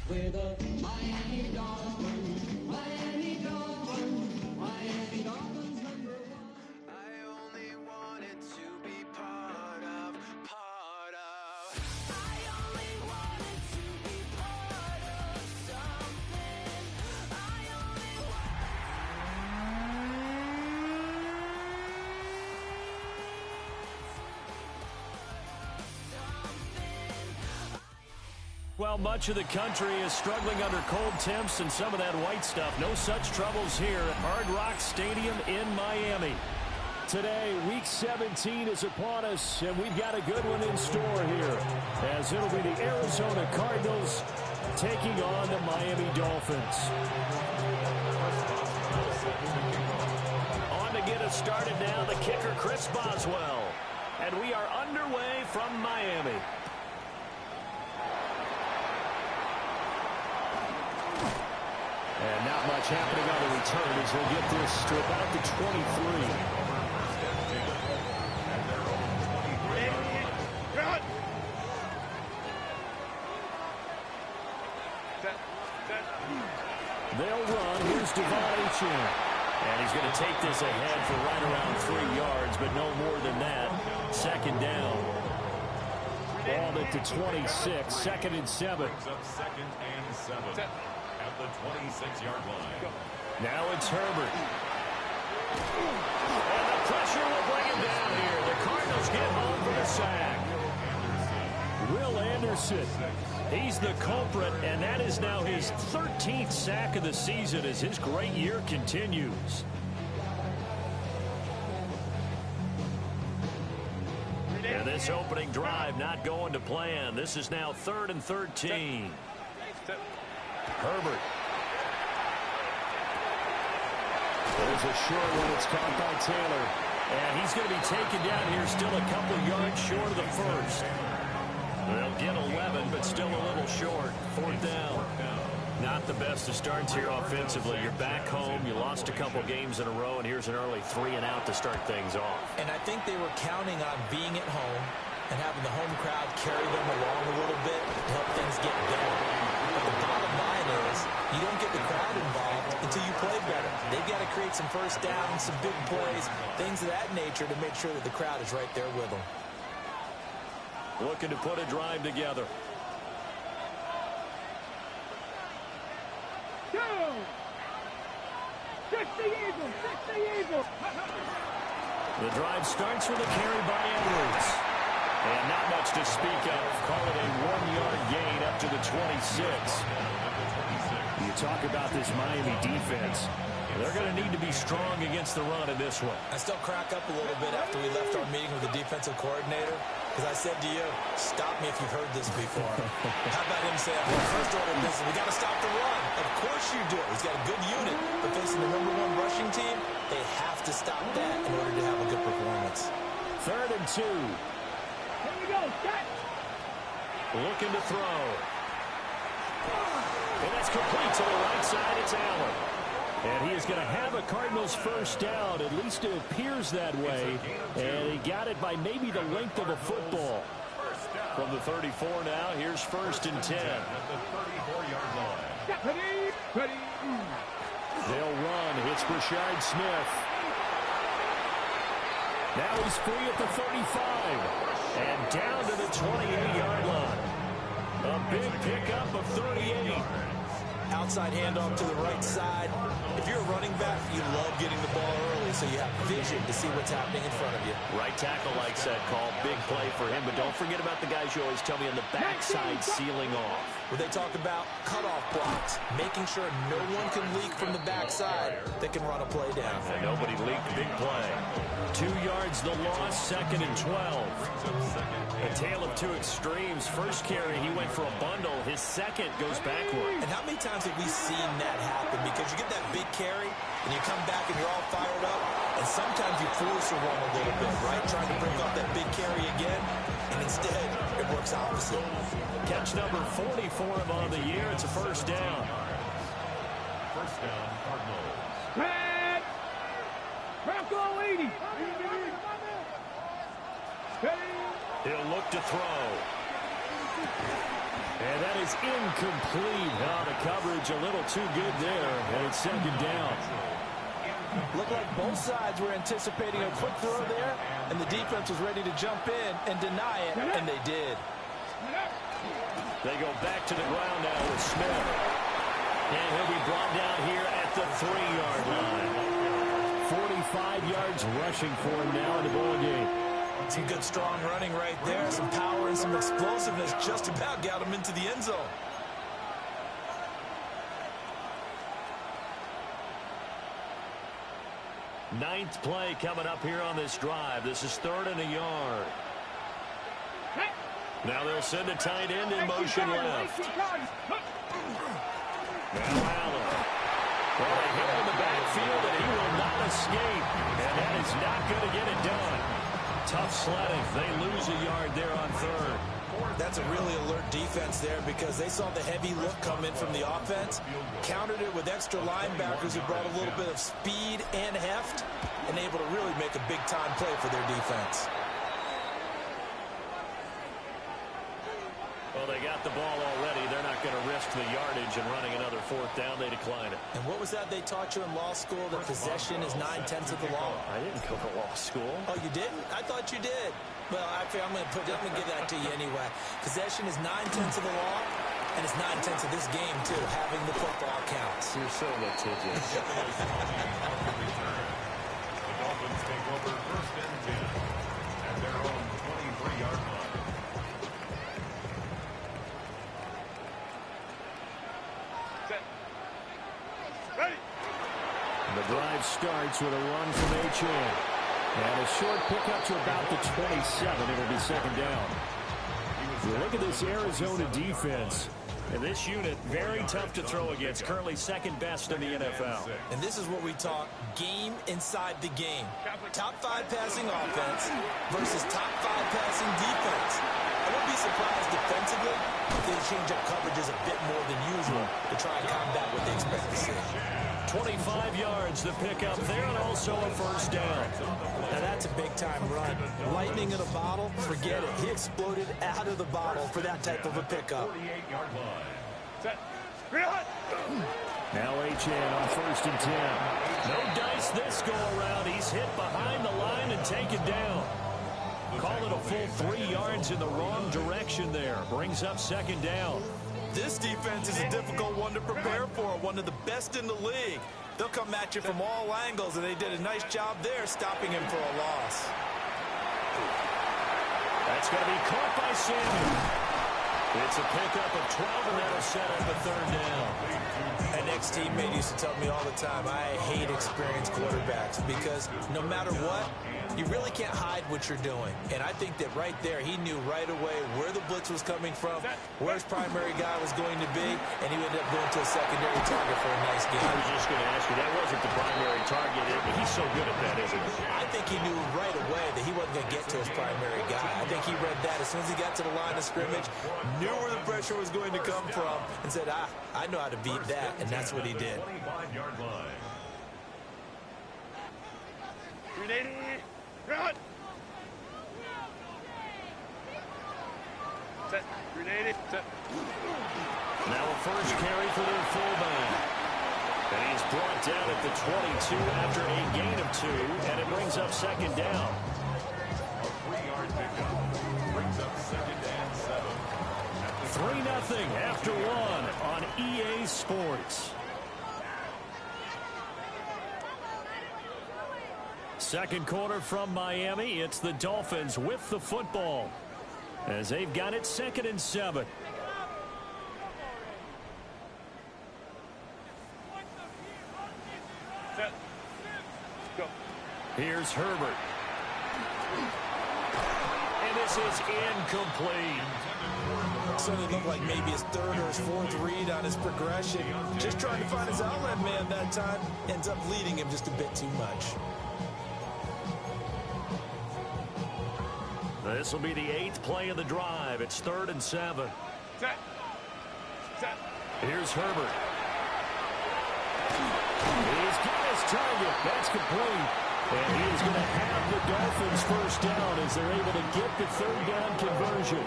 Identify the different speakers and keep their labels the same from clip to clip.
Speaker 1: with a Miami Dolphins, Miami Dolphins, Miami Dolphins #1.
Speaker 2: I only wanted to be part of. I only wanted to be part of something. I only
Speaker 3: Well, much of the country is struggling under cold temps and some of that white stuff. No such troubles here at Hard Rock Stadium in Miami. Today, Week 17 is upon us, and we've got a good one in store here, as it'll be the Arizona Cardinals taking on the Miami Dolphins. On to get us started now, the kicker, Chris Boswell. And we are underway from Miami. And not much happening on the return as we'll get this to about the 23. They'll run. Here's Devon Achane. And he's going to take this ahead for right around 3 yards, but no more than that. Second down. Ball at the 26, 2nd and 7.
Speaker 4: Second and 7. At the 26-yard line.
Speaker 3: Now it's Herbert. And the pressure will bring him down here. The Cardinals get home for the sack. Will Anderson, he's the culprit, and that is now his 13th sack of the season as his great year continues. And this opening drive not going to plan. This is now 3rd and 13. Herbert. There's a short one. It's caught by Taylor. And he's going to be taken down here still a couple yards short of the first. They'll get 11, but still a little short. 4th down. Not the best of starts here offensively. You're back home. You lost a couple games in a row, and here's an early 3-and-out to start things off.
Speaker 5: And I think they were counting on being at home and having the home crowd carry them along a little bit to help things get better. But the bottom line is you don't get the crowd involved until you play better. They've got to create some first downs, some big plays, things of that nature to make sure that the crowd is right there with them.
Speaker 3: Looking to put a drive together. The drive starts with a carry by Edwards. And not much to speak of. Call it a 1-yard gain up to the 26. You talk about this Miami defense. They're going to need to be strong against the run in this one.
Speaker 5: I still crack up a little bit after we left our meeting with the defensive coordinator because I said to you, stop me if you've heard this before. How about him saying, well, first order of business, we got to stop the run. Of course you do. He's got a good unit, but facing the #1 rushing team, they have to stop that in order to have a good performance.
Speaker 3: 3rd and 2.
Speaker 6: Here we go. Set.
Speaker 3: Looking to throw. And that's complete to the right side. It's Allen. And he is going to have a Cardinals first down. At least it appears that way. And he got it by maybe the length of a football. From the 34 now, here's 1st and 10.
Speaker 4: At the 34-yard line.
Speaker 6: Ready.
Speaker 3: They'll run. It's Brashard Smith. Now he's free at the 35. And down to the 28-yard line. A big pickup of 38.
Speaker 5: Outside handoff to the right side. If you're a running back, you love getting the ball early so you have vision to see what's happening in front of you.
Speaker 3: Right tackle likes that call. Big play for him, but don't forget about the guys you always tell me on the backside sealing off.
Speaker 5: Where they talk about cutoff blocks, making sure no one can leak from the backside that can run a play down.
Speaker 3: And nobody leaked. Big play. 2 yards the loss, 2nd and 12. A tale of two extremes. First carry, he went for a bundle. His second goes backward.
Speaker 5: And how many times have we seen that happen? Because you get that big carry, and you come back and you're all fired up, and sometimes you force a run a little bit, right? Trying to break off that big carry again, and instead it works opposite.
Speaker 3: Catch number 40 for him on the year. It's a first down.
Speaker 4: First down, Cardinals.
Speaker 6: Red. Bronco 80.
Speaker 3: He'll look to throw. And that is incomplete. Oh, the coverage a little too good there, and it's second down.
Speaker 5: Looked like both sides were anticipating a quick throw there, and the defense was ready to jump in and deny it, and they did.
Speaker 3: They go back to the ground now with Smith. And he'll be brought down here at the 3-yard line. 45 yards rushing for him now in the ball game.
Speaker 5: Some good strong running right there, some power and some explosiveness just about got him into the end zone.
Speaker 3: Ninth play coming up here on this drive. This is 3rd and a yard. Now they'll send a tight end in motion left. Now Allen. Well, they hit him in the backfield, and he will not escape. And that is not going to get it done. Tough sledding. They lose a yard there on 3rd.
Speaker 5: That's a really alert defense there because they saw the heavy look come in from the offense, countered it with extra linebackers who brought a little bit of speed and heft, and able to really make a big-time play for their defense.
Speaker 3: Well, they got the ball already. They're not going to risk the yardage and running another 4th down. They decline it.
Speaker 5: And what was that they taught you in law school, that possession is 9/10 of the law?
Speaker 3: I didn't go to law school.
Speaker 5: Oh, you didn't? I thought you did. Well, I'm going to give that to you anyway. Possession is 9/10 of the law, and it's 9/10 of this game, too. Having the football counts.
Speaker 3: You're so litigious.
Speaker 4: The Dolphins take over 1st and 10 at their own 23-yard line.
Speaker 3: The drive starts with a run from H.A. And a short pickup to about the 27. It'll be 2nd down. You look at this Arizona defense. And this unit, very tough to throw against. Currently 2nd best in the NFL.
Speaker 5: And this is what we talk, game inside the game. Top 5 passing offense versus top 5 passing defense. I wouldn't be surprised defensively if they change up coverages a bit more than usual to try and combat what they expect to see.
Speaker 3: 25 yards the pickup there, and also a 1st down.
Speaker 5: Now that's a big-time run. Lightning in a bottle, forget it. He exploded out of the bottle for that type of a pickup.
Speaker 4: 48-yard line.
Speaker 3: Now H.A. on 1st and 10. No dice this go-around. He's hit behind the line and taken down. Call it a full 3 yards in the wrong direction there. Brings up 2nd down.
Speaker 5: This defense is a difficult one to prepare for, one of the best in the league. They'll come at you from all angles, and they did a nice job there stopping him for a loss.
Speaker 3: That's going to be caught by Samuel. It's a pickup of 12, and that'll set up a 3rd down.
Speaker 5: An ex-teammate used to tell me all the time, I hate experienced quarterbacks because no matter what, you really can't hide what you're doing. And I think that right there, he knew right away where the blitz was coming from, where his primary guy was going to be, and he ended up going to a secondary target for a nice game.
Speaker 3: I was just going to ask you, that wasn't the primary target. He's so good at that, isn't he?
Speaker 5: I think he knew right away that he wasn't going to get to his primary guy. I think he read that as soon as he got to the line of scrimmage, knew where the pressure was going to come from, and said, I know how to beat that, and that's what he did.
Speaker 4: 25-yard line.
Speaker 6: Run! Set. Grenade. Set.
Speaker 3: Now a 1st carry for their fullback. And he's brought down at the 22 after a gain of 2, and it brings up 2nd down.
Speaker 4: A 3-yard pickup brings up 2nd and 7.
Speaker 3: 3-0 after 1 on EA Sports. Second quarter from Miami. It's the Dolphins with the football as they've got it 2nd and 7.
Speaker 6: Set. Go.
Speaker 3: Here's Herbert. And this is incomplete.
Speaker 5: Certainly looked like maybe his 3rd or his 4th read on his progression. Just trying to find his outlet man that time. Ends up leading him just a bit too much.
Speaker 3: This will be the 8th play of the drive. It's 3rd and 7.
Speaker 6: Set. Set.
Speaker 3: Here's Herbert. He's got his target. That's complete. And he is going to have the Dolphins 1st down as they're able to get the 3rd down conversion.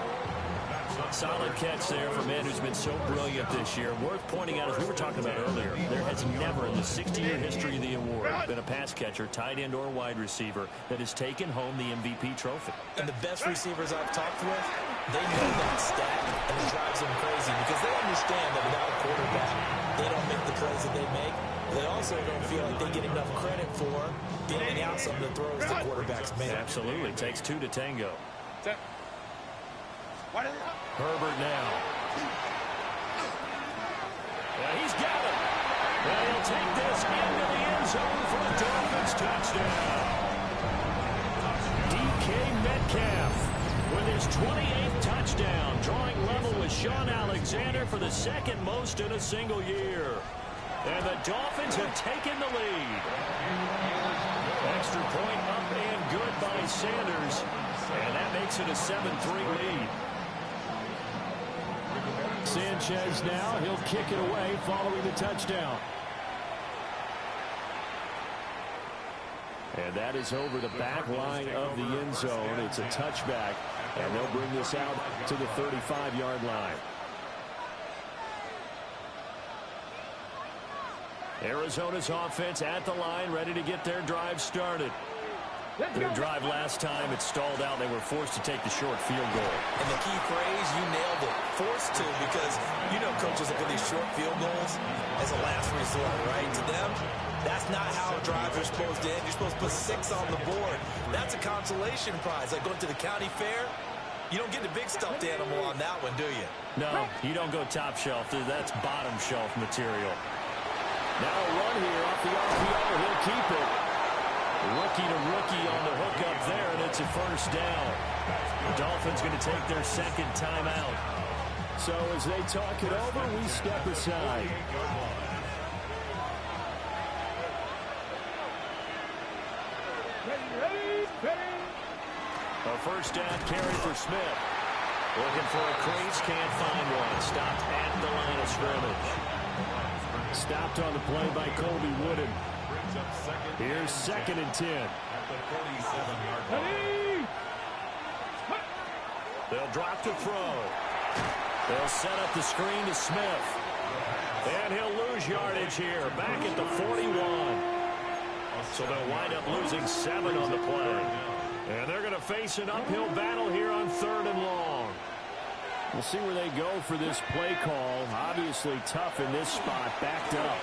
Speaker 3: Solid catch there for a man who's been so brilliant this year. Worth pointing out, as we were talking about earlier, there has never in the 60-year history of the award been a pass catcher, tight end, or wide receiver that has taken home the MVP trophy.
Speaker 5: And the best receivers I've talked with, they know that stat, and it drives them crazy because they understand that without a quarterback, they don't make the plays that they make. They also don't feel like they get enough credit for dealing out some of the throws the quarterbacks make.
Speaker 3: Absolutely. Takes two to tango. Herbert now. And he's got it. And he'll take this into the end zone for the Dolphins touchdown. DK Metcalf with his 28th touchdown, drawing level with Sean Alexander for the second most in a single year. And the Dolphins have taken the lead. Extra point up and good by Sanders. And that makes it a 7-3 lead. Sanchez now, he'll kick it away following the touchdown. And that is over the back line of the end zone. It's a touchback, and they'll bring this out to the 35-yard line. Arizona's offense at the line, ready to get their drive started. Their drive last time, it stalled out. They were forced to take the short field goal.
Speaker 5: And the key phrase, you nailed it, forced to, because you know coaches look at these short field goals as a last resort, right? To them, that's not how drives are supposed to end. You're supposed to put 6 on the board. That's a consolation prize. Like going to the county fair, you don't get the big stuffed animal on that one, do you?
Speaker 3: No, you don't go top shelf. That's bottom shelf material. Now a run here off the RPO. He'll keep it. Rookie to rookie on the hook up there, and it's a first down. The Dolphins going to take their second timeout. So as they talk it over, we step aside. A first down carry for Smith. Looking for a crease, can't find one. Stopped at the line of scrimmage. Stopped on the play by Colby Wooden. Here's 2nd and 10. They'll drop to throw. They'll set up the screen to Smith. And he'll lose yardage here, back at the 41. So they'll wind up losing 7 on the play. And they're going to face an uphill battle here on 3rd and long. We'll see where they go for this play call. Obviously tough in this spot, backed up.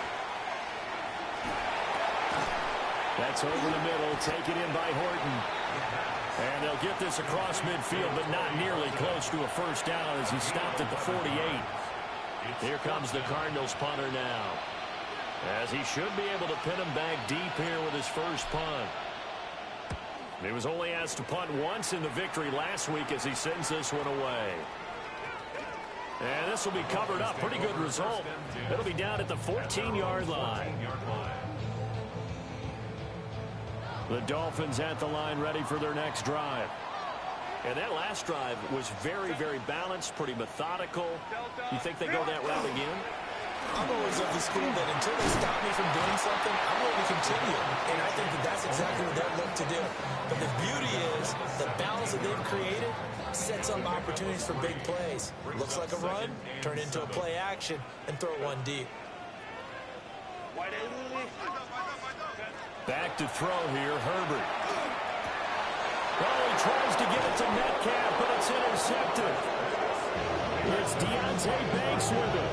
Speaker 3: That's over the middle, taken in by Horton. And they'll get this across midfield, but not nearly close to a first down as he stopped at the 48. Here comes the Cardinals punter now, as he should be able to pin him back deep here with his first punt. He was only asked to punt once in the victory last week as he sends this one away. And this will be covered up. Pretty good result. It'll be down at the 14-yard line. The Dolphins at the line, ready for their next drive. And that last drive was very, very balanced, pretty methodical. You think they go that route again?
Speaker 5: I'm always of the school that until they stop me from doing something, I'm going to continue. And I think that that's exactly what they're looking to do. But the beauty is the balance that they've created sets up opportunities for big plays. Looks like a run, turn into a play action, and throw one deep.
Speaker 3: Back to throw here, Herbert. Well, he tries to get it to Metcalf, but it's intercepted. It's Deontay Banks with it.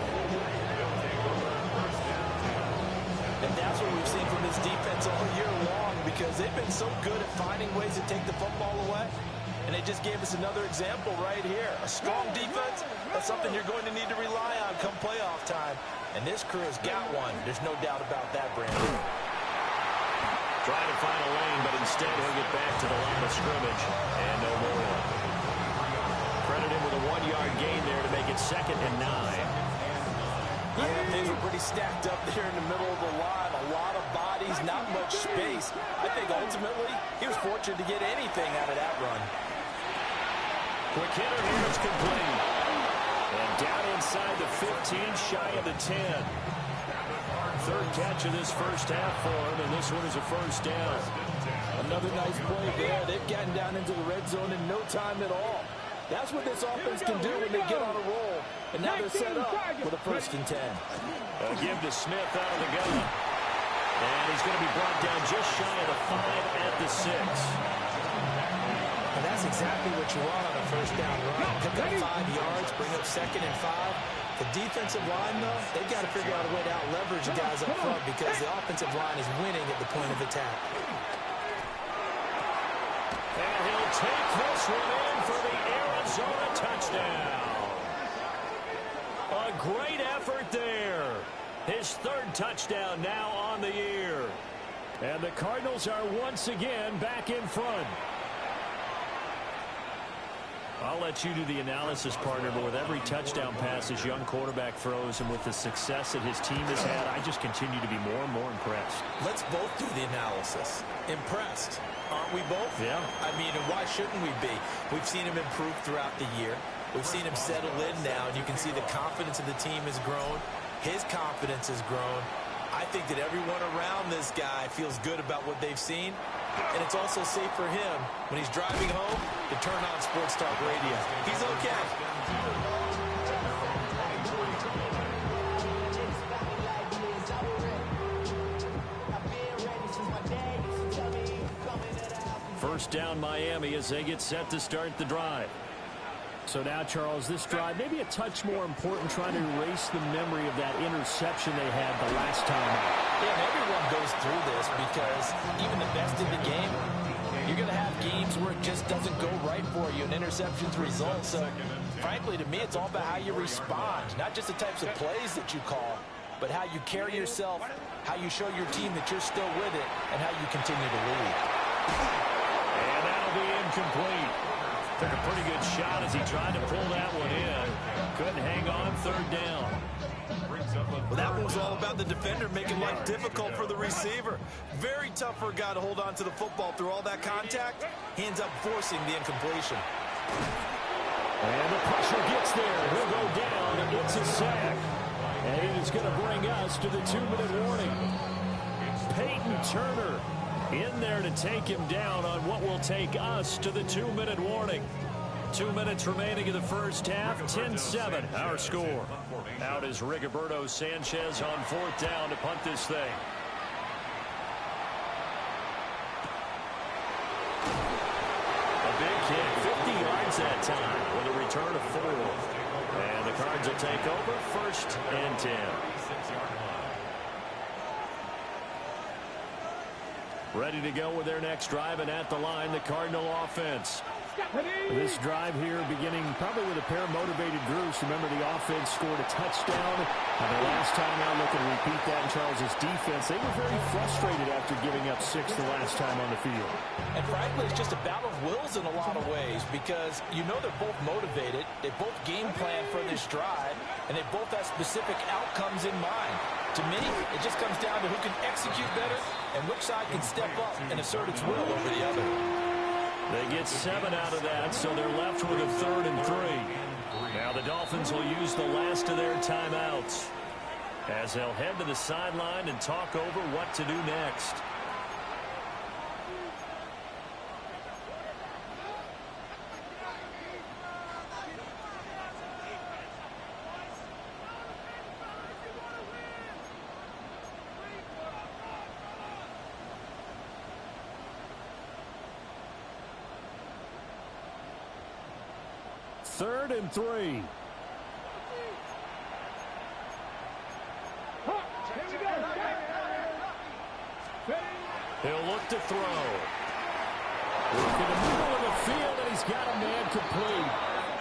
Speaker 5: And that's what we've seen from this defense all year long, because they've been so good at finding ways to take the football away. And they just gave us another example right here. A strong defense, that's something you're going to need to rely on come playoff time. And this crew has got one. There's no doubt about that, Brandon.
Speaker 3: Trying to find a lane, but instead he'll get back to the line of scrimmage. And no more. Credit him with a 1-yard gain there to make it 2nd and 9.
Speaker 5: Yeah, things were pretty stacked up there in the middle of the line. A lot of bodies, not much space. I think ultimately he was fortunate to get anything out of that run.
Speaker 3: Quick hitter here, it's complete. And down inside the 15, shy of the 10. 3rd catch of this first half for him, and this one is a first down.
Speaker 5: Another nice play there. They've gotten down into the red zone in no time at all. That's what this offense can do when they get on a roll. And now they're set up with a 1st and 10.
Speaker 3: A give to Smith out of the gun. And he's going to be brought down just shy of the 5 at the 6.
Speaker 5: And that's exactly what you want on a 1st down run. Pick up 5 yards, bring up 2nd and 5. The defensive line, though, they've got to figure out a way to out-leverage the guys up front because the offensive line is winning at the point of attack.
Speaker 3: And he'll take this one in for the Arizona touchdown. A great effort there. His 3rd touchdown now on the year. And the Cardinals are once again back in front. I'll let you do the analysis, partner, but with every touchdown pass his young quarterback throws and with the success that his team has had, I just continue to be more and more impressed.
Speaker 5: Let's both do the analysis. Impressed, aren't we both?
Speaker 3: Yeah.
Speaker 5: I mean, and why shouldn't we be? We've seen him improve throughout the year. We've seen him settle in now, and you can see the confidence of the team has grown. His confidence has grown. I think that everyone around this guy feels good about what they've seen. And it's also safe for him when he's driving home to turn on Sports Talk Radio. He's okay.
Speaker 3: First down Miami as they get set to start the drive. So now, Charles, this drive maybe a touch more important, trying to erase the memory of that interception they had the last time out.
Speaker 5: Yeah, and everyone goes through this because even the best in the game, you're going to have games where it just doesn't go right for you, and interceptions result. So, frankly, to me, it's all about how you respond, not just the types of plays that you call, but how you carry yourself, how you show your team that you're still with it, and how you continue to lead.
Speaker 3: And that'll be incomplete. Took a pretty good shot as he tried to pull that one in. Couldn't hang on 3rd down.
Speaker 5: Well, that one was all about the defender making life difficult for the receiver. Very tough for a guy to hold on to the football through all that contact. He ends up forcing the incompletion.
Speaker 3: And the pressure gets there. He'll go down. It's a sack. And it is going to bring us to the 2-minute warning. Peyton Turner in there to take him down on what will take us to the 2-minute warning. 2 minutes remaining in the first half. 10-7 our score. Out is Rigoberto Sanchez on 4th down to punt this thing. A big kick, 50 yards that time with a return of 4. And the Cards will take over 1st and 10. Ready to go with their next drive, and at the line, the Cardinal offense. This drive here beginning probably with a pair of motivated groups. Remember, the offense scored a touchdown. And the last time out, looking to repeat that in Charles's defense. They were very frustrated after giving up 6 the last time on the field.
Speaker 5: And frankly, it's just a battle of wills in a lot of ways because you know they're both motivated. They both game plan for this drive, and they both have specific outcomes in mind. To me, it just comes down to who can execute better and which side can step up and assert its will over the other.
Speaker 3: They get 7 out of that, so they're left with a 3rd and 3. Now the Dolphins will use the last of their timeouts as they'll head to the sideline and talk over what to do next. Third and 3. He'll look to throw. Look in the middle of the field, and he's got a man complete.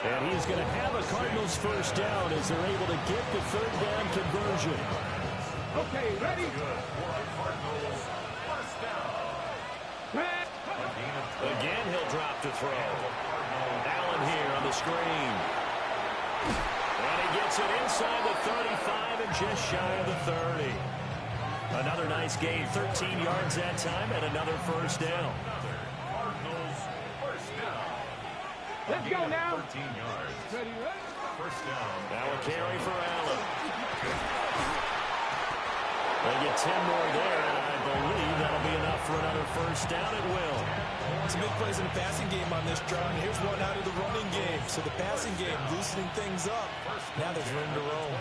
Speaker 3: And he's going to have a Cardinals first down as they're able to get the 3rd down conversion.
Speaker 6: Okay, ready?
Speaker 3: Again, he'll drop to throw. Allen here on the screen. And he gets it inside the 35 and just shy of the 30. Another nice gain, 13 yards that time, and another first down.
Speaker 6: Let's go now.
Speaker 4: 13 yards.
Speaker 6: Ready?
Speaker 4: First down.
Speaker 3: Now a carry for Allen. They get 10 more there, and have the lead. That'll be enough for another first down at will.
Speaker 5: Some big plays in the passing game on this drive. And here's one out of the running game. So the passing game loosening things up. Now there's room to roam.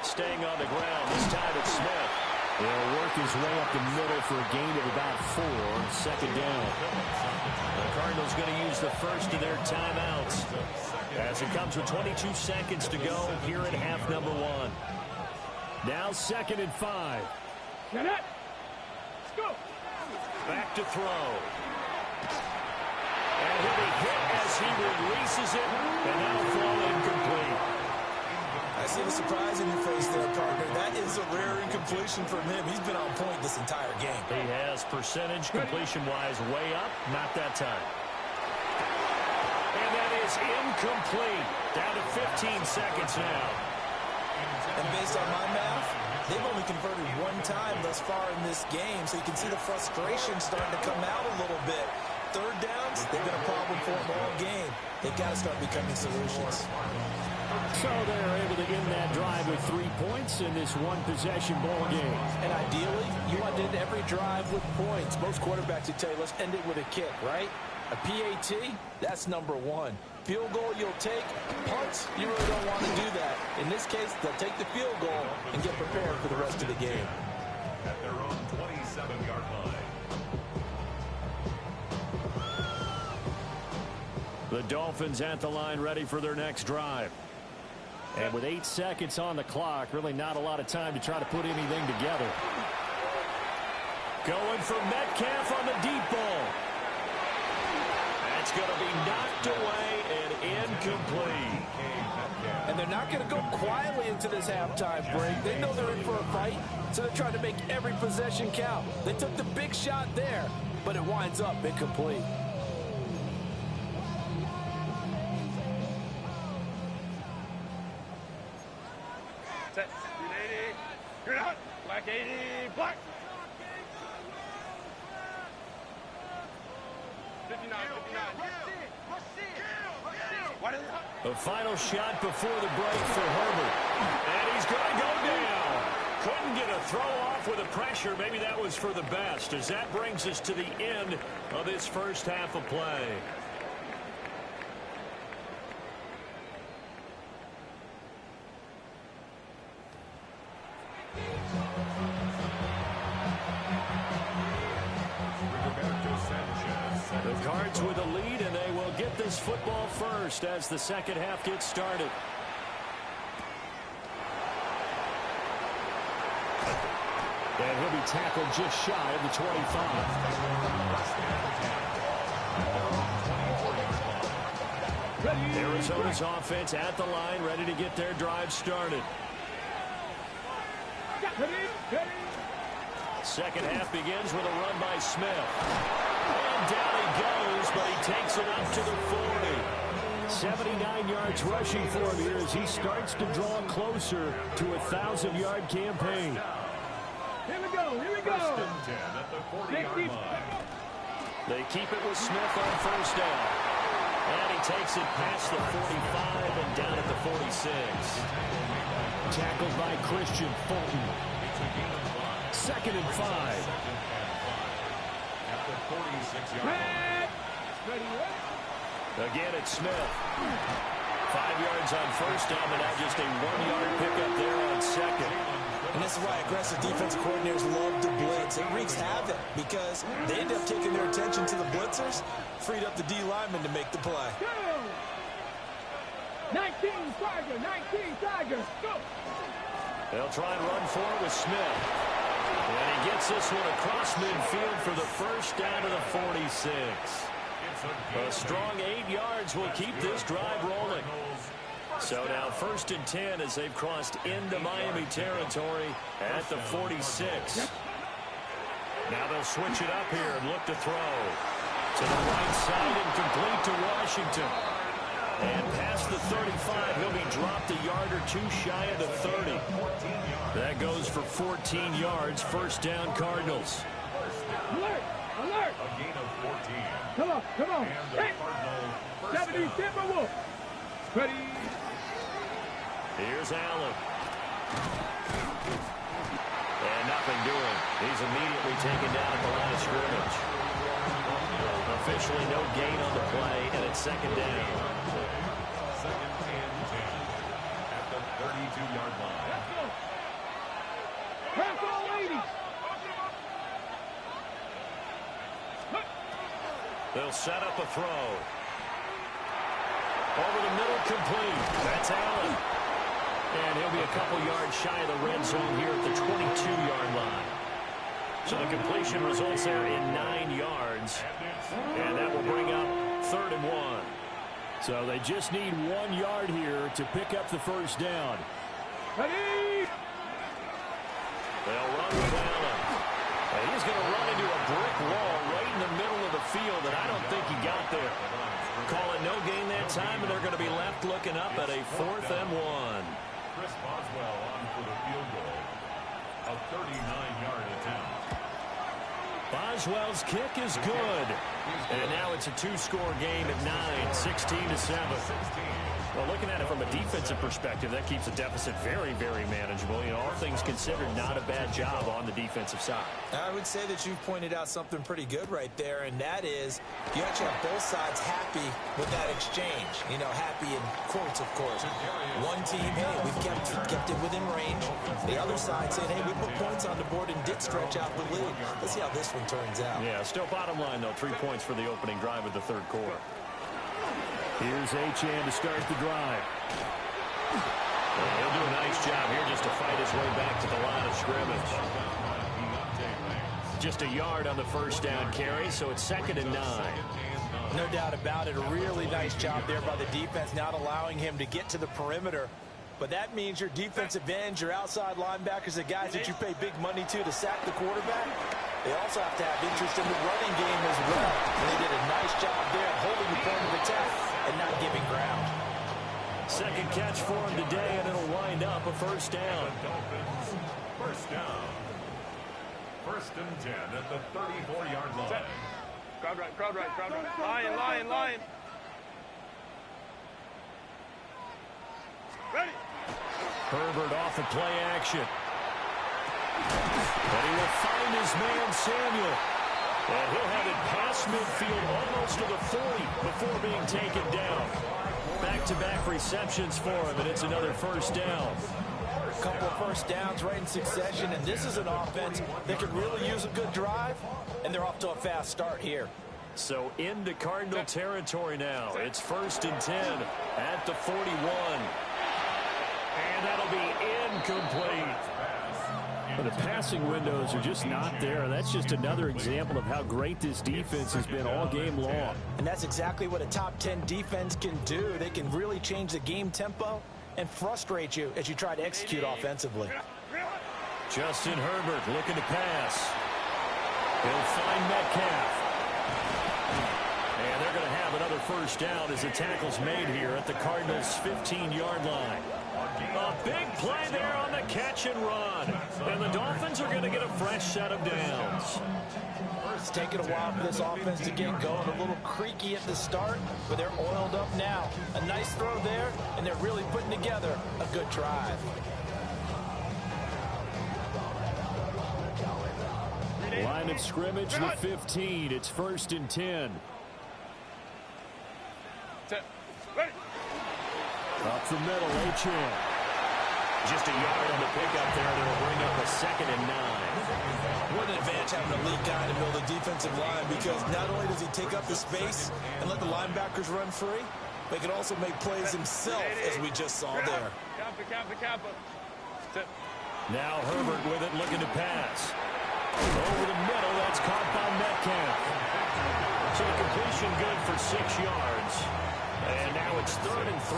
Speaker 3: Staying on the ground. This time it's Smith. He'll work his way up the middle for a gain of about 4. Second down. The Cardinals going to use the first of their timeouts as it comes with 22 seconds to go here at half number 1. Now 2nd and 5.
Speaker 6: Get it. Let's go.
Speaker 3: Back to throw. And he'll be hit as he releases it, and that'll fall incomplete.
Speaker 5: I see the surprise in your face there, partner. That is a rare incompletion from him. He's been on point this entire game.
Speaker 3: He has percentage completion-wise way up, not that time. And that is incomplete. Down to 15 seconds now.
Speaker 5: And based on my math, they've only converted one time thus far in this game, so you can see the frustration starting to come out a little bit. Third downs, they've been a problem for them all game. They've got to start becoming solutions.
Speaker 3: So they're able to end that drive with 3 points in this one-possession ball game.
Speaker 5: And ideally, you want to end every drive with points. Most quarterbacks would tell you, let's end it with a kick, right? A PAT, that's number 1. Field goal you'll take. Punts, you really don't want to do that. In this case, they'll take the field goal and get prepared for the rest of the game.
Speaker 4: At their own 27-yard line.
Speaker 3: The Dolphins at the line ready for their next drive. And with 8 seconds on the clock, really not a lot of time to try to put anything together. Going for Metcalf on the deep ball. That's going to be knocked away and incomplete.
Speaker 5: And they're not going to go quietly into this halftime break. They know they're in for a fight, so they're trying to make every possession count. They took the big shot there, but it winds up incomplete.
Speaker 6: Set. 380. You're out. Black 80. Black. 59. 59. What is it?
Speaker 3: A final shot before the break for Herbert. And he's going to go down. Couldn't get a throw off with the pressure. Maybe that was for the best, as that brings us to the end of this first half of play. The Cards with a lead, and they will get this football first as the second half gets started. And he'll be tackled just shy of the 25. Arizona's offense at the line, ready to get their drive started. Second half begins with a run by Smith. And down he goes, but he takes it up to the 40. 79 yards rushing for him here as he starts to draw closer to a 1,000-yard campaign.
Speaker 6: Here we go. Here we go.
Speaker 3: They keep it with Smith on first down. And he takes it past the 45 and down at the 46. Tackled by Christian Fulton. 2nd and 5. Again, it's Smith. 5 yards on first down, but now just a 1-yard pickup there on second.
Speaker 5: And this is why aggressive defensive coordinators love to blitz. It wreaks havoc because they end up taking their attention to the blitzers, freed up the D lineman to make the play.
Speaker 6: 19 Tigers, 19 Tigers, go!
Speaker 3: They'll try and run for it with Smith. And he gets this one across midfield for the first down to the 46. A strong 8 yards will keep this drive rolling. So now 1st and 10 as they've crossed into Miami territory at the 46. Now they'll switch it up here and look to throw. To the right side and complete to Washington. And past the 35, he'll be dropped a yard or two shy of the 30. That goes for 14 yards. First down, Cardinals.
Speaker 6: Alert! Alert!
Speaker 4: A gain of 14.
Speaker 6: Come on, come on.
Speaker 4: And the
Speaker 6: Hey!
Speaker 4: Cardinals first
Speaker 6: 70
Speaker 4: down.
Speaker 6: Timberwolves. Ready?
Speaker 3: Here's Allen. And nothing doing. He's immediately taken down at the line of scrimmage. Officially no gain on the play, and it's second down.
Speaker 4: Second and 10 at the 32-yard line.
Speaker 6: Let's go. Press all ladies.
Speaker 3: They'll set up a throw. Over the middle, complete. That's Allen. And he'll be a couple yards shy of the red zone here at the 22-yard line. So the completion results there in 9 yards. And that will bring up 3rd and 1.
Speaker 7: So they just need 1 yard here to pick up the first down.
Speaker 6: Ready?
Speaker 3: They'll run with Allen. And he's going to run into a brick wall right in the middle of the field that I don't think he got there. Call it no gain that time, and they're going to be left looking up at a 4th and 1.
Speaker 4: Chris Boswell on for the field goal. A 39-yard attempt.
Speaker 3: Boswell's kick is good. And now it's a 2-score game at 9, 16-7. Well, looking at it from a defensive perspective, that keeps the deficit very, very manageable. You know, all things considered, not a bad job on the defensive side.
Speaker 5: I would say that you've pointed out something pretty good right there, and that is you actually have both sides happy with that exchange. You know, happy in quotes, of course. One team, hey, we've kept it within range. The other side saying, hey, we put points on the board and did stretch out the lead. Let's see how this one turns out.
Speaker 3: Yeah, still bottom line, though, 3 points for the opening drive of the 3rd quarter.
Speaker 7: Here's Achane to start the drive.
Speaker 3: He'll do a nice job here just to fight his way back to the line of scrimmage. Just a yard on the first down carry, so it's 2nd and 9.
Speaker 5: No doubt about it. A really nice job there by the defense, not allowing him to get to the perimeter. But that means your defensive ends, your outside linebackers, the guys that you pay big money to sack the quarterback, they also have to have interest in the running game as well. And they did a nice job there of holding the point of attack and not giving ground.
Speaker 3: Second catch for him today, and it'll wind up a first down.
Speaker 4: Dolphins, first down. 1st and 10 at the 34-yard line.
Speaker 6: Crowd right, crowd right, crowd right. Lion. Ready?
Speaker 3: Herbert off of play action. And he will find his man, Samuel. And he'll have it past midfield almost to the 40 before being taken down. Back-to-back receptions for him, and it's another first down.
Speaker 5: A couple of first downs right in succession, and this is an offense that could really use a good drive, and they're off to a fast start here.
Speaker 3: So into Cardinal territory now. It's 1st and 10 at the 41. And that'll be incomplete.
Speaker 7: But the passing windows are just not there. That's just another example of how great this defense has been all game long.
Speaker 5: And that's exactly what a top 10 defense can do. They can really change the game tempo and frustrate you as you try to execute offensively.
Speaker 3: Justin Herbert looking to pass. He'll find Metcalf. And they're going to have another first down as the tackle's made here at the Cardinals' 15-yard line. A big play there on the catch and run. And the Dolphins are going to get a fresh set of downs.
Speaker 5: It's taken a while for this offense to get going. A little creaky at the start, but they're oiled up now. A nice throw there, and they're really putting together a good drive.
Speaker 7: Line of scrimmage, the 15. It's 1st and 10.
Speaker 6: Ready?
Speaker 7: Up the middle, Achane.
Speaker 3: Just a yard on the pickup there. That'll bring up a 2nd and 9.
Speaker 5: What an advantage having a lead guy in the middle of the defensive line, because not only does he take up the space and let the linebackers run free, but he can also make plays himself, as we just saw there.
Speaker 6: Kappa.
Speaker 3: Now Herbert with it, looking to pass. Over the middle, that's caught by Metcalf. So the completion good for 6 yards. And now it's 3rd and 3.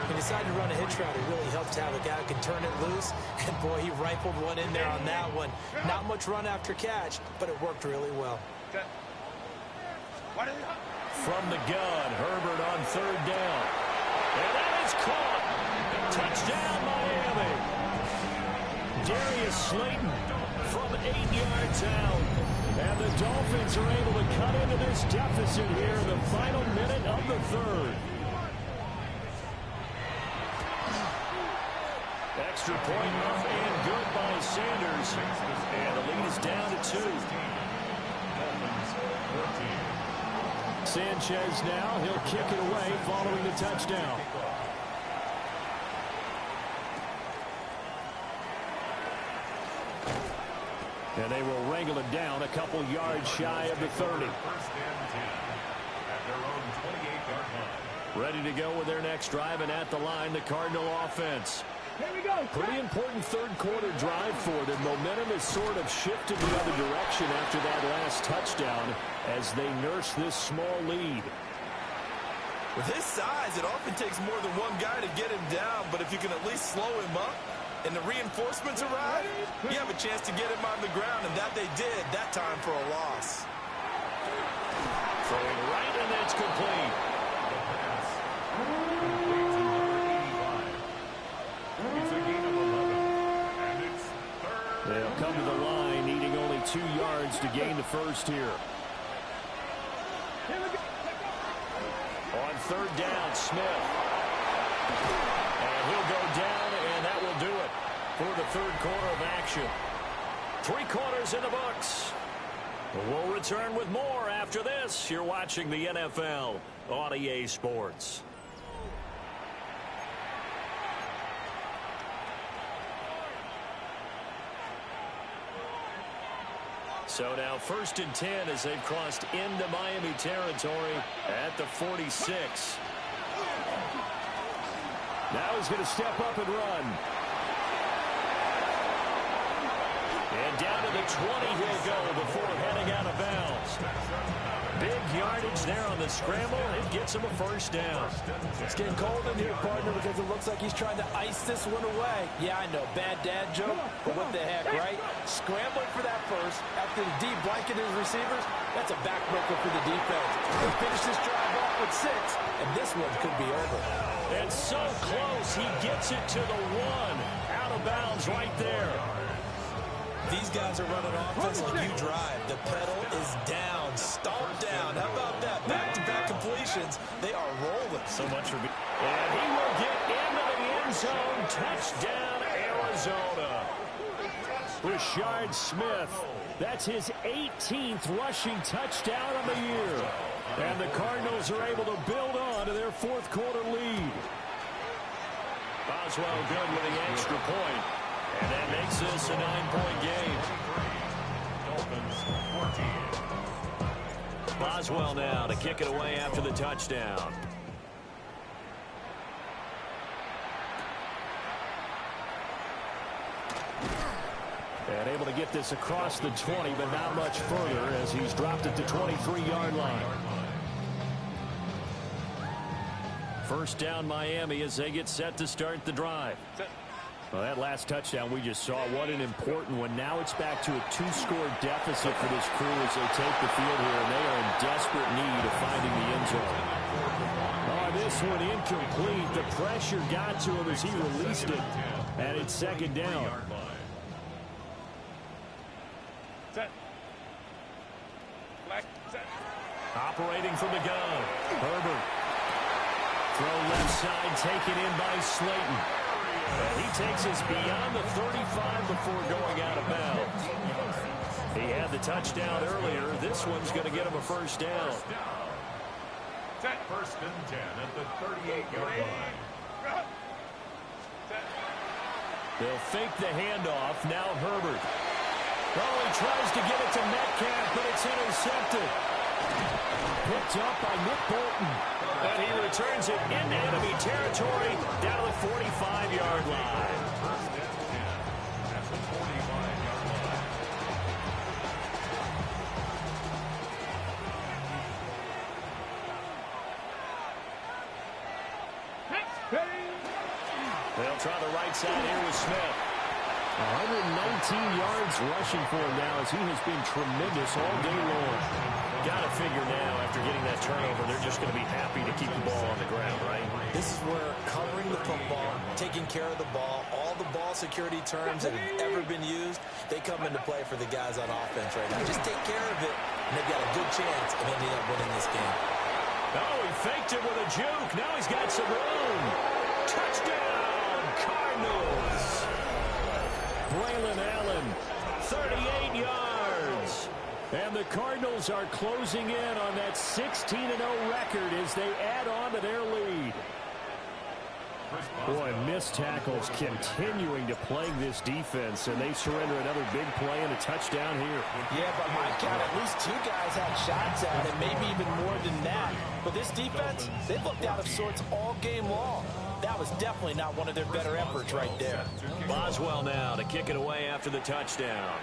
Speaker 5: He decided to run a hitch route. It really helps to have a guy who can turn it loose. And, boy, he rifled one in there on that one. Not much run after catch, but it worked really well.
Speaker 3: From the gun, Herbert on 3rd down. And that is caught. Touchdown, Miami. Darius Slayton from 8 yards out. And the Dolphins are able to cut into this deficit here in the final minute of the 3rd. Extra point up and good by Sanders. And the lead is down to 2. Sanchez now. He'll kick it away following the touchdown. And they will wrangle it down a couple yards shy of the 30.
Speaker 4: First and 10 at their own 28-yard line.
Speaker 3: Ready to go with their next drive, and at the line, the Cardinal offense.
Speaker 6: Here we go.
Speaker 3: Pretty important third-quarter drive for them. Momentum has sort of shifted the other direction after that last touchdown as they nurse this small lead.
Speaker 5: With his size, it often takes more than one guy to get him down, but if you can at least slow him up and the reinforcements arrive, you have a chance to get him on the ground, and that they did that time for a loss.
Speaker 3: Throwing right, and it's complete.
Speaker 4: The pass. Complete to number 85. It's a gain of 11. And it's third.
Speaker 3: They'll come to the line, needing only 2 yards to gain the first here. On third down, Smith. And he'll go down, and that will do it for the third quarter of action. 3 quarters in the books. We'll return with more after this. You're watching the NFL on EA Sports. So now 1st and 10 as they've crossed into Miami territory at the 46. Now he's going to step up and run. And down to the 20 he'll go before heading out of bounds. Big yardage there on the scramble. It gets him a first down.
Speaker 5: It's getting cold in here, partner, because it looks like he's trying to ice this one away. Yeah, I know, bad dad joke, but what the heck, right? Scrambling for that first after the D blanket his receivers, that's a backbreaker for the defense. They finish this drive off with 6, and this one could be over.
Speaker 3: And so close, he gets it to the 1. Out of bounds right there.
Speaker 5: These guys are running offense like you drive. The pedal is down, stomped down. How about that? Back-to-back completions. They are rolling.
Speaker 3: So much for... And he will get into the end zone. Touchdown, Arizona. Rashard Smith. That's his 18th rushing touchdown of the year. And the Cardinals are able to build on to their 4th quarter lead. Boswell good with the extra point. And that makes this a 9-point game.
Speaker 4: Dolphins 14.
Speaker 3: Boswell now to kick it away after the touchdown. And able to get this across the 20, but not much further as he's dropped it to 23-yard line. First down Miami as they get set to start the drive. Well, that last touchdown we just saw, what an important one. Now it's back to a 2-score deficit for this crew as they take the field here, and they are in desperate need of finding the end zone. Oh, this one incomplete. The pressure got to him as he released it, and it's 2nd down. Operating from the gun, Herbert. Throw left side, taken in by Slayton. And he takes us beyond the 35 before going out of bounds. He had the touchdown earlier. This one's going to get him a first down.
Speaker 4: First and 10 at the 38-yard line.
Speaker 3: They'll fake the handoff. Now Herbert. Oh, he tries to get it to Metcalf, but it's intercepted. Picked up by Nick Bolton. And he returns it into enemy territory down to the 45-yard line.
Speaker 4: First and 10 at the 45-yard line.
Speaker 3: They'll try the right side here with Smith. 119 yards rushing for him now as he has been tremendous all day long. Got to figure now after getting that turnover, they're just going to be happy to keep the ball on the ground, right?
Speaker 5: This is where covering the football, taking care of the ball, all the ball security terms that have ever been used, they come into play for the guys on offense right now. Just take care of it, and they've got a good chance of ending up winning this game.
Speaker 3: Oh, he faked it with a juke. Now he's got some room. Touchdown, Cardinals.
Speaker 7: Keenan Allen, 38 yards. And the Cardinals are closing in on that 16-0 record as they add on to their lead. Boy, missed tackles continuing to plague this defense, and they surrender another big play and a touchdown here.
Speaker 5: Yeah, by my count, at least two guys had shots at it, maybe even more than that. But this defense, they looked out of sorts all game long. That was definitely not one of their better efforts right there.
Speaker 3: Boswell now to kick it away after the touchdown.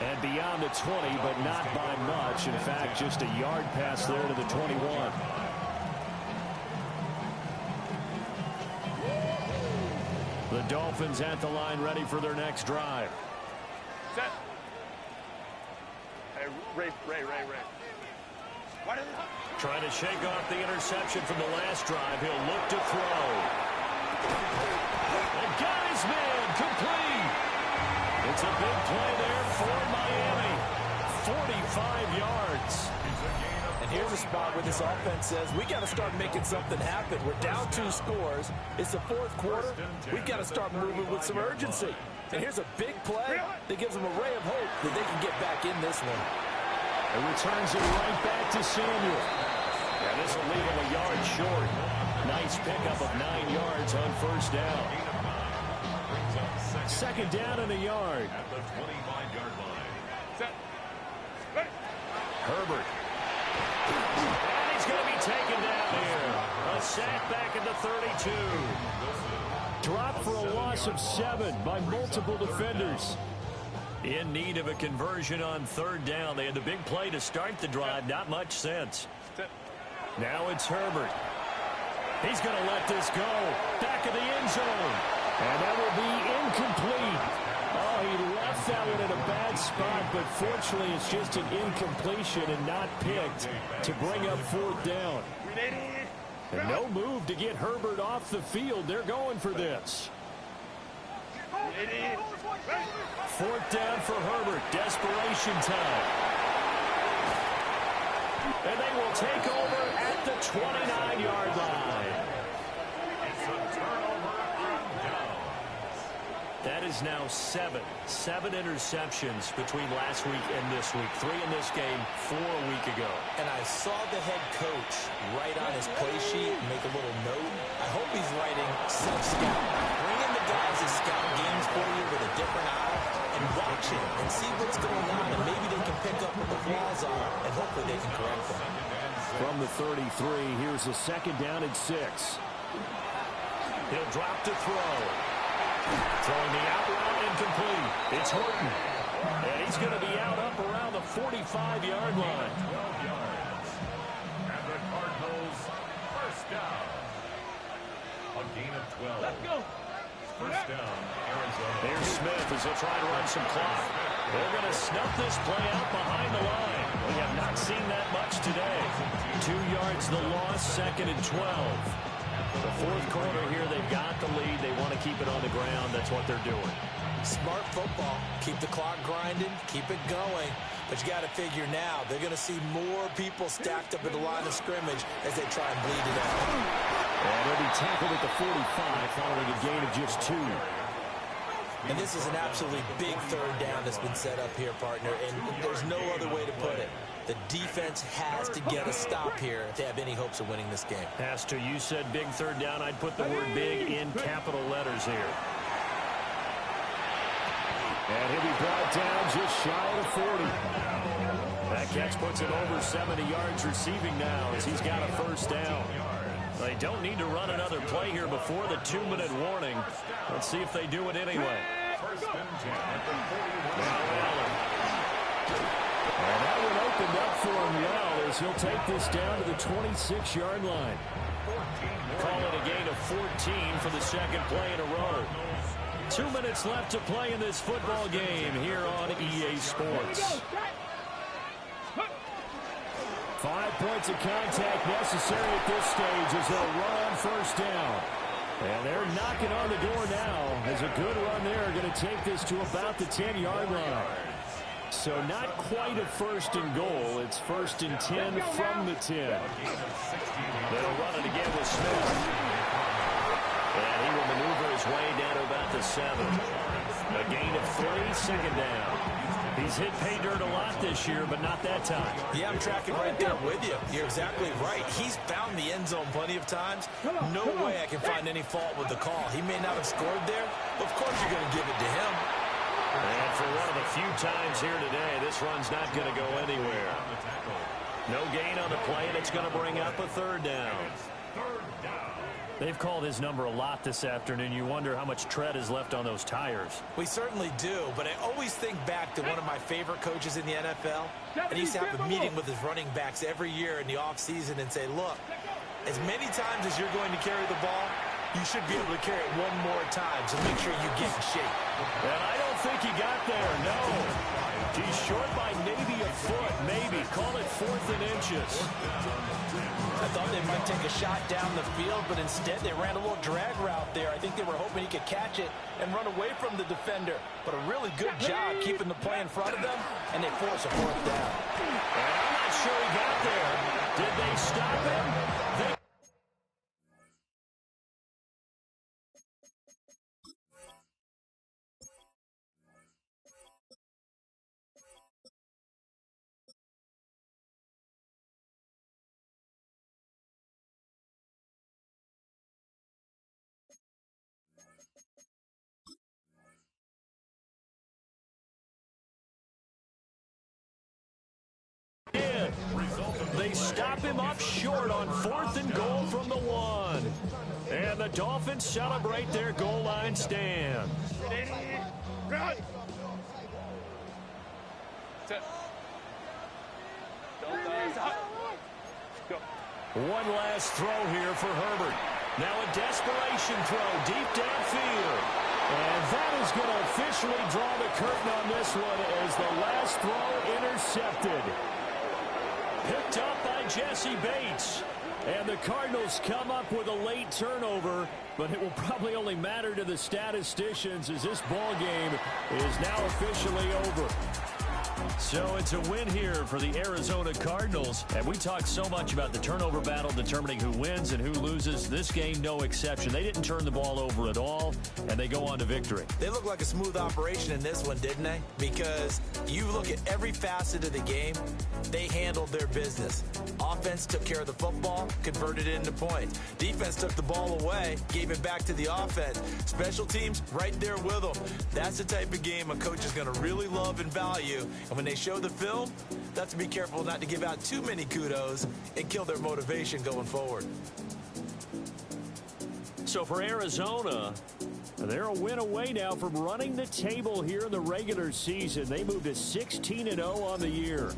Speaker 7: And beyond the 20, but not by much. In fact, just a yard pass there to the 21. The Dolphins at the line, ready for their next drive.
Speaker 6: Set. Hey, Ray.
Speaker 3: Trying to shake off the interception from the last drive. He'll look to throw. And got his man complete. It's a big play there for Miami. 45 yards.
Speaker 5: And here's a spot where this offense says, we got to start making something happen. We're down 2 scores. It's the 4th quarter. We've got to start moving with some urgency. And here's a big play that gives them a ray of hope that they can get back in this one.
Speaker 7: It returns it right back to Samuel.
Speaker 3: And this will leave him a yard short. Nice pickup of 9 yards on first down.
Speaker 7: Second down and a yard.
Speaker 4: At the 25-yard line.
Speaker 6: Set. Ready.
Speaker 7: Herbert.
Speaker 3: And he's going to be taken down here. A sack back at the 32.
Speaker 7: Dropped for a loss of 7 by multiple defenders.
Speaker 3: In need of a conversion on third down. They had the big play to start the drive. Not much sense.
Speaker 7: Now it's Herbert. He's going to let this go. Back of the end zone. And that will be incomplete. Oh, he left that one in a bad spot, but fortunately it's just an incompletion and not picked to bring up fourth down. And no move to get Herbert off the field. They're going for this. Fourth down for Herbert. Desperation time. And they will take over at the 29-yard line.
Speaker 4: It's a turnover on downs.
Speaker 3: That is now 7 interceptions between last week and this week. 3 in this game, 4 a week ago.
Speaker 5: And I saw the head coach write on his play sheet, make a little note. I hope he's writing self-scout. Bring in the guys that scout games for you with a different eye and watch it and see what's going on, and maybe they can pick up what the flaws are, and hopefully they can correct them.
Speaker 7: From the 33, here's a second down and 6.
Speaker 3: He'll drop to throw. Throwing the out route incomplete. It's Horton. And he's going to be out up around the 45-yard line.
Speaker 4: 12 yards. And the Cardinals first down. A gain of 12.
Speaker 6: Let's go.
Speaker 4: First down, Arizona.
Speaker 3: Here's Smith as he'll try to run some clock. They're going to snuff this play out behind the line. We have not seen that much today. 2 yards the loss, second and 12. The fourth quarter here, they've got the lead. They want to keep it on the ground. That's what they're doing.
Speaker 5: Smart football. Keep the clock grinding. Keep it going. But you got to figure now, they're going to see more people stacked up at the line of scrimmage as they try and bleed it out.
Speaker 7: And he'll be tackled at the 45 following a gain of just 2.
Speaker 5: And this is an absolutely big third down that's been set up here, partner, and there's no other way to put it. The defense has to get a stop here if they have any hopes of winning this game.
Speaker 3: Has to. You said big third down. I'd put the word big in capital letters here.
Speaker 7: And he'll be brought down just shy of 40.
Speaker 3: That catch puts him over 70 yards receiving now as he's got a first down. They don't need to run another play here before the 2-minute warning. Let's see if they do it anyway.
Speaker 4: First and 10 at the 41.
Speaker 3: Now Allen.
Speaker 7: And that one opened up for him well as he'll take this down to the 26-yard line.
Speaker 3: Call it a gain of 14 for the second play in a row. 2 minutes left to play in this football game here on EA Sports.
Speaker 7: 5 points of contact necessary at this stage as they'll run on first down. And they're knocking on the door now as a good run there going to take this to about the 10-yard line. So not quite a first and goal. It's first and 10 from the 10.
Speaker 3: They'll run it again with Smith. And he will maneuver his way down to about the 7. A gain of 3, second down. He's hit pay dirt a lot this year, but not that time.
Speaker 5: Yeah, I'm tracking right there with you. You're exactly right. He's found the end zone plenty of times. No way I can find any fault with the call. He may not have scored there, but of course you're going to give it to him.
Speaker 3: And for one of the few times here today, this run's not going to go anywhere. No gain on the play, and it's going to bring up a third down.
Speaker 7: They've called his number a lot this afternoon. You wonder how much tread is left on those tires.
Speaker 5: We certainly do, but I always think back to one of my favorite coaches in the NFL, and he used to have a meeting with his running backs every year in the offseason and say, look, as many times as you're going to carry the ball, you should be able to carry it one more time, so make sure you get in shape.
Speaker 7: And I don't think he got there, no. He's short by maybe a foot, maybe. Call it 4th and inches.
Speaker 5: I thought they might take a shot down the field, but instead they ran a little drag route there. I think they were hoping he could catch it and run away from the defender. But a really good job keeping the play in front of them, and they force a 4th down.
Speaker 7: And I'm not sure he got there. Did they stop him? They stop him up short on 4th and goal from the 1. And the Dolphins celebrate their goal line stand. One last throw here for Herbert. Now a desperation throw deep downfield. And that is going to officially draw the curtain on this one as the last throw intercepted. Picked up by Jesse Bates. And the Cardinals come up with a late turnover, but it will probably only matter to the statisticians as this ball game is now officially over. So it's a win here for the Arizona Cardinals. And we talked so much about the turnover battle determining who wins and who loses. This game, no exception. They didn't turn the ball over at all, and they go on to victory.
Speaker 5: They look like a smooth operation in this one, didn't they? Because you look at every facet of the game, they handled their business. Offense took care of the football, converted it into points. Defense took the ball away, gave it back to the offense. Special teams, right there with them. That's the type of game a coach is going to really love and value. And when they show the film, they have to be careful not to give out too many kudos and kill their motivation going forward.
Speaker 7: So for Arizona, they're a win away now from running the table here in the regular season. They moved to 16-0 on the year.